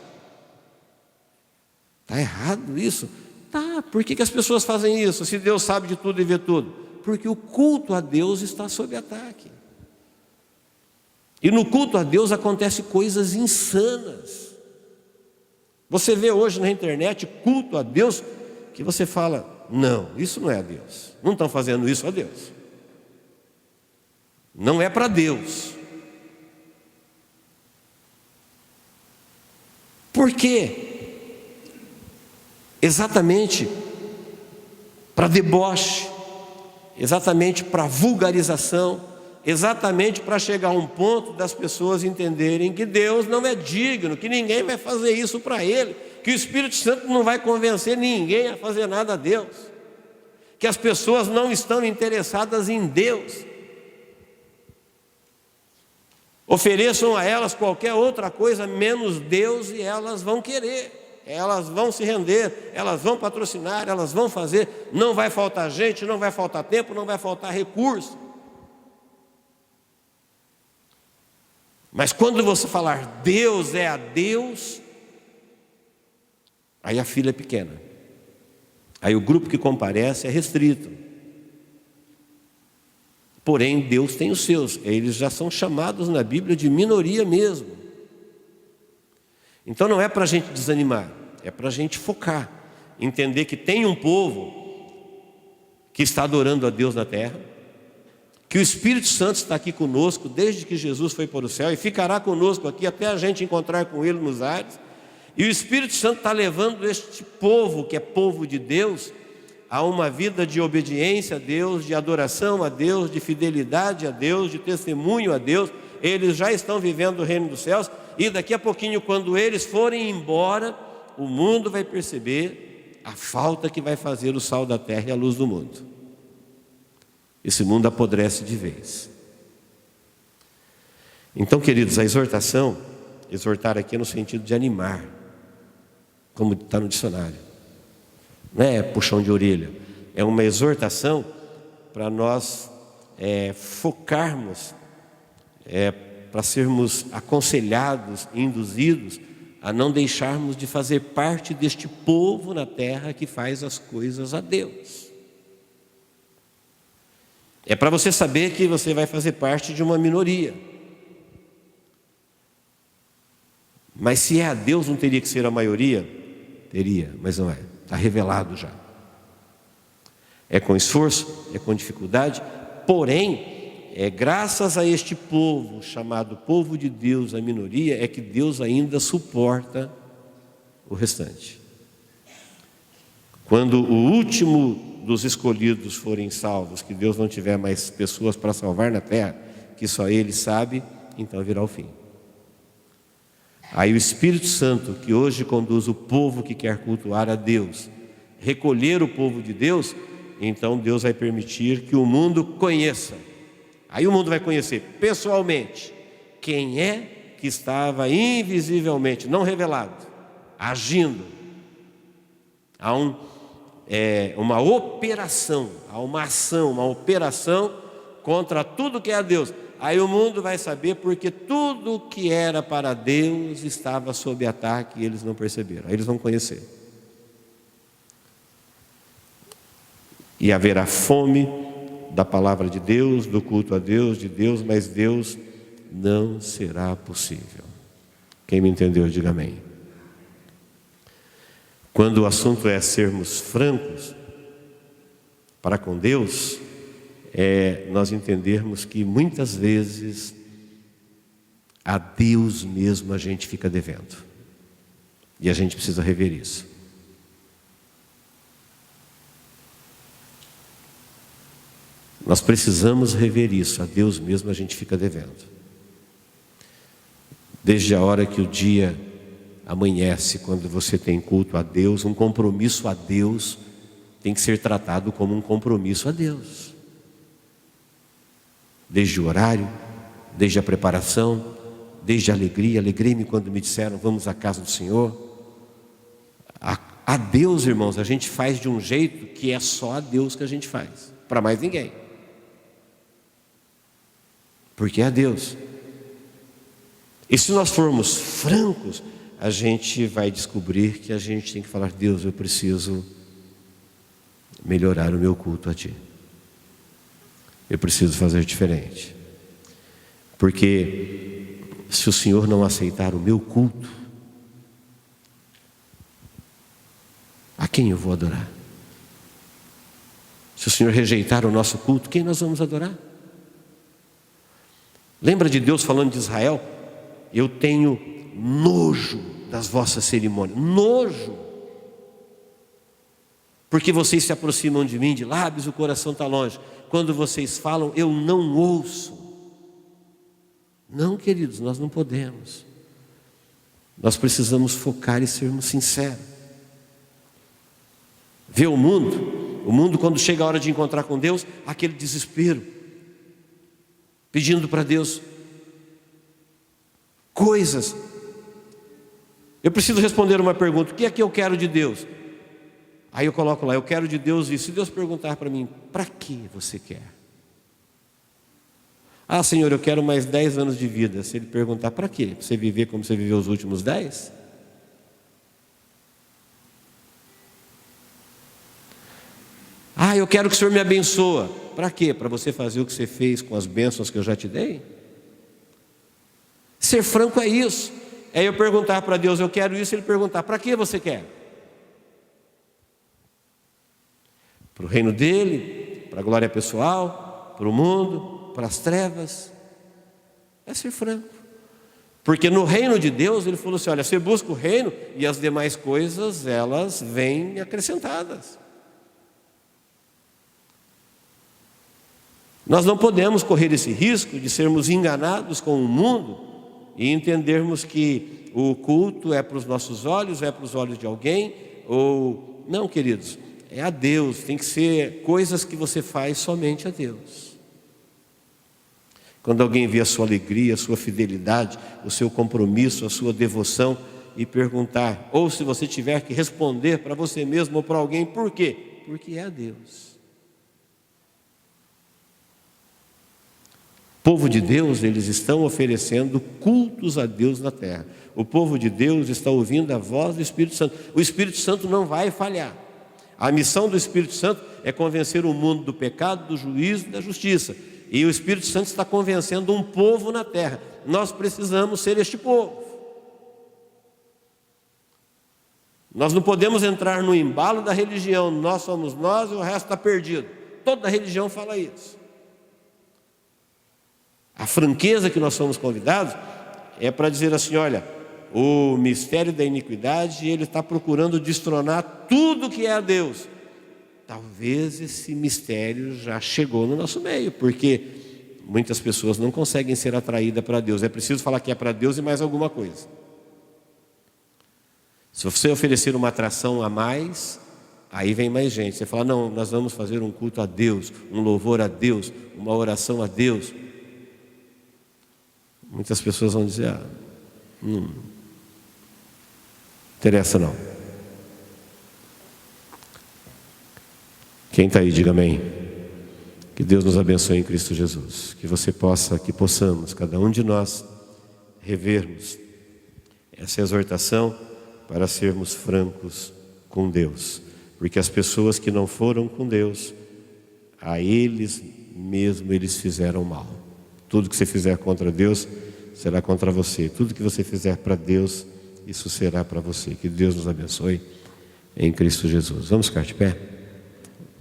Está errado isso? Tá, por que as pessoas fazem isso? Se Deus sabe de tudo e vê tudo? Porque o culto a Deus está sob ataque. E no culto a Deus acontecem coisas insanas. Você vê hoje na internet culto a Deus que você fala: não, isso não é a Deus. Não estão fazendo isso a Deus. Não é para Deus. Por quê? Exatamente para deboche, exatamente para vulgarização, exatamente para chegar a um ponto das pessoas entenderem que Deus não é digno, que ninguém vai fazer isso para Ele, que o Espírito Santo não vai convencer ninguém a fazer nada a Deus, que as pessoas não estão interessadas em Deus. Ofereçam a elas qualquer outra coisa menos Deus e elas vão querer, elas vão se render, elas vão patrocinar, elas vão fazer. Não vai faltar gente, não vai faltar tempo, não vai faltar recurso. Mas quando você falar Deus é a Deus, aí a fila é pequena, aí o grupo que comparece é restrito. Porém, Deus tem os seus, eles já são chamados na Bíblia de minoria mesmo. Então não é para a gente desanimar, é para a gente focar, entender que tem um povo que está adorando a Deus na terra, que o Espírito Santo está aqui conosco desde que Jesus foi para o céu e ficará conosco aqui até a gente encontrar com Ele nos ares. E o Espírito Santo está levando este povo, que é povo de Deus, a uma vida de obediência a Deus, de adoração a Deus, de fidelidade a Deus, de testemunho a Deus. Eles já estão vivendo o reino dos céus e daqui a pouquinho, quando eles forem embora, o mundo vai perceber a falta que vai fazer o sal da terra e a luz do mundo. Esse mundo apodrece de vez. Então, queridos, a exortação, exortar aqui é no sentido de animar, como está no dicionário. Não é puxão de orelha, é uma exortação para nós focarmos, para sermos aconselhados, induzidos a não deixarmos de fazer parte deste povo na terra que faz as coisas a Deus. É para você saber que você vai fazer parte de uma minoria. Mas se é a Deus, não teria que ser a maioria? Teria, mas não é. Está revelado já. É com esforço, é com dificuldade, porém, é graças a este povo, chamado povo de Deus, a minoria, é que Deus ainda suporta o restante. Quando o último dos escolhidos forem salvos, que Deus não tiver mais pessoas para salvar na terra, que só Ele sabe, então virá o fim. Aí o Espírito Santo, que hoje conduz o povo que quer cultuar a Deus, recolher o povo de Deus, então Deus vai permitir que o mundo conheça. Aí o mundo vai conhecer pessoalmente quem é que estava invisivelmente, não revelado, agindo. Há uma operação, há uma ação, uma operação contra tudo que é a Deus. Aí o mundo vai saber porque tudo que era para Deus estava sob ataque e eles não perceberam. Aí eles vão conhecer. E haverá fome da palavra de Deus, do culto a Deus, de Deus, mas Deus não será possível. Quem me entendeu, diga amém. Quando o assunto é sermos francos para com Deus, nós entendermos que muitas vezes a Deus mesmo a gente fica devendo. E a gente precisa rever isso. Nós precisamos rever isso, a Deus mesmo a gente fica devendo. Desde a hora que o dia amanhece, quando você tem culto a Deus, um compromisso a Deus tem que ser tratado como um compromisso a Deus. Desde o horário, desde a preparação, desde a alegria. Alegrei-me quando me disseram, vamos à casa do Senhor. A Deus, irmãos, a gente faz de um jeito que é só a Deus que a gente faz, para mais ninguém. Porque é a Deus. E se nós formos francos, a gente vai descobrir que a gente tem que falar, Deus, eu preciso melhorar o meu culto a Ti. Eu preciso fazer diferente. Porque se o Senhor não aceitar o meu culto, a quem eu vou adorar? Se o Senhor rejeitar o nosso culto, quem nós vamos adorar? Lembra de Deus falando de Israel? Eu tenho nojo das vossas cerimônias. Nojo. Porque vocês se aproximam de mim de lábios, o coração está longe. Quando vocês falam, eu não ouço. Não, queridos, nós não podemos. Nós precisamos focar e sermos sinceros. Vê o mundo quando chega a hora de encontrar com Deus, aquele desespero, pedindo para Deus coisas. Eu preciso responder uma pergunta, o que é que eu quero de Deus? Aí eu coloco lá, eu quero de Deus isso. Se Deus perguntar para mim, para que você quer? Ah, Senhor, eu quero mais 10 anos de vida. Se Ele perguntar, para quê? Você viver como você viveu os últimos 10? Ah, eu quero que o Senhor me abençoe. Para quê? Para você fazer o que você fez com as bênçãos que eu já te dei? Ser franco é isso. É eu perguntar para Deus, eu quero isso, Ele perguntar, para que você quer? Para o reino dele, para a glória pessoal, para o mundo, para as trevas. É ser franco. Porque no reino de Deus, Ele falou assim, olha, você busca o reino e as demais coisas, elas vêm acrescentadas. Nós não podemos correr esse risco de sermos enganados com o mundo e entendermos que o culto é para os nossos olhos, é para os olhos de alguém, ou... Não, queridos, é a Deus, tem que ser coisas que você faz somente a Deus. Quando alguém vê a sua alegria, a sua fidelidade, o seu compromisso, a sua devoção e perguntar, ou se você tiver que responder para você mesmo ou para alguém, por quê? Porque é a Deus. O povo de Deus, eles estão oferecendo cultos a Deus na terra. O povo de Deus está ouvindo a voz do Espírito Santo. O Espírito Santo não vai falhar. A missão do Espírito Santo é convencer o mundo do pecado, do juízo e da justiça. E o Espírito Santo está convencendo um povo na terra. Nós precisamos ser este povo. Nós não podemos entrar no embalo da religião. Nós somos nós e o resto está perdido. Toda religião fala isso. A franqueza que nós somos convidados é para dizer assim, olha, o mistério da iniquidade, ele está procurando destronar tudo que é a Deus. Talvez esse mistério já chegou no nosso meio, porque muitas pessoas não conseguem ser atraídas para Deus. É preciso falar que é para Deus e mais alguma coisa. Se você oferecer uma atração a mais, aí vem mais gente. Você fala, não, nós vamos fazer um culto a Deus, um louvor a Deus, uma oração a Deus. Muitas pessoas vão dizer, não interessa não. Quem está aí, diga amém. Que Deus nos abençoe em Cristo Jesus. Que possamos, cada um de nós, revermos essa exortação para sermos francos com Deus. Porque as pessoas que não foram com Deus, a eles mesmo eles fizeram mal. Tudo que você fizer contra Deus será contra você. Tudo que você fizer para Deus, isso será para você. Que Deus nos abençoe em Cristo Jesus. Vamos ficar de pé?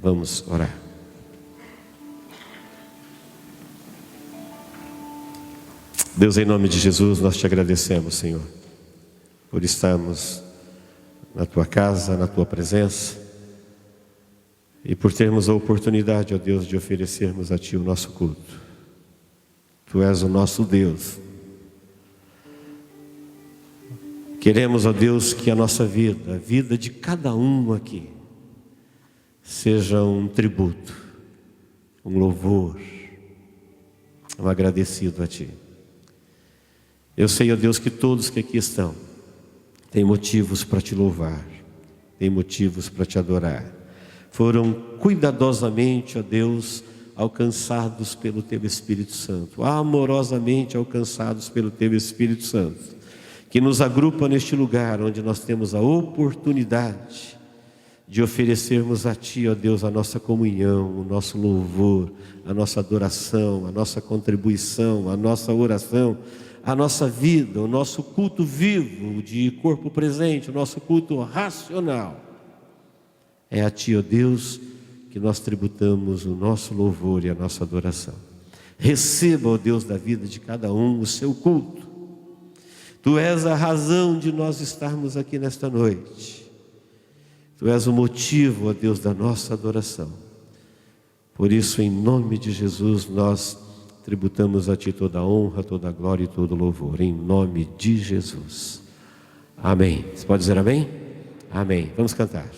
Vamos orar. Deus, em nome de Jesus, nós te agradecemos, Senhor, por estarmos na tua casa, na tua presença, e por termos a oportunidade, ó Deus, de oferecermos a ti o nosso culto. Tu és o nosso Deus. Queremos, ó Deus, que a nossa vida, a vida de cada um aqui, seja um tributo, um louvor, um agradecido a ti. Eu sei, ó Deus, que todos que aqui estão têm motivos para te louvar, têm motivos para te adorar. Foram cuidadosamente, ó Deus, alcançados pelo teu Espírito Santo, amorosamente alcançados pelo teu Espírito Santo, que nos agrupa neste lugar onde nós temos a oportunidade de oferecermos a ti, ó Deus, a nossa comunhão, o nosso louvor, a nossa adoração, a nossa contribuição, a nossa oração, a nossa vida, o nosso culto vivo de corpo presente, o nosso culto racional. É a ti, ó Deus, que nós tributamos o nosso louvor e a nossa adoração. Receba, ó Deus, da vida de cada um o seu culto. Tu és a razão de nós estarmos aqui nesta noite. Tu és o motivo, ó Deus, da nossa adoração. Por isso, em nome de Jesus, nós tributamos a ti toda a honra, toda a glória e todo o louvor. Em nome de Jesus. Amém. Você pode dizer amém? Amém. Vamos cantar.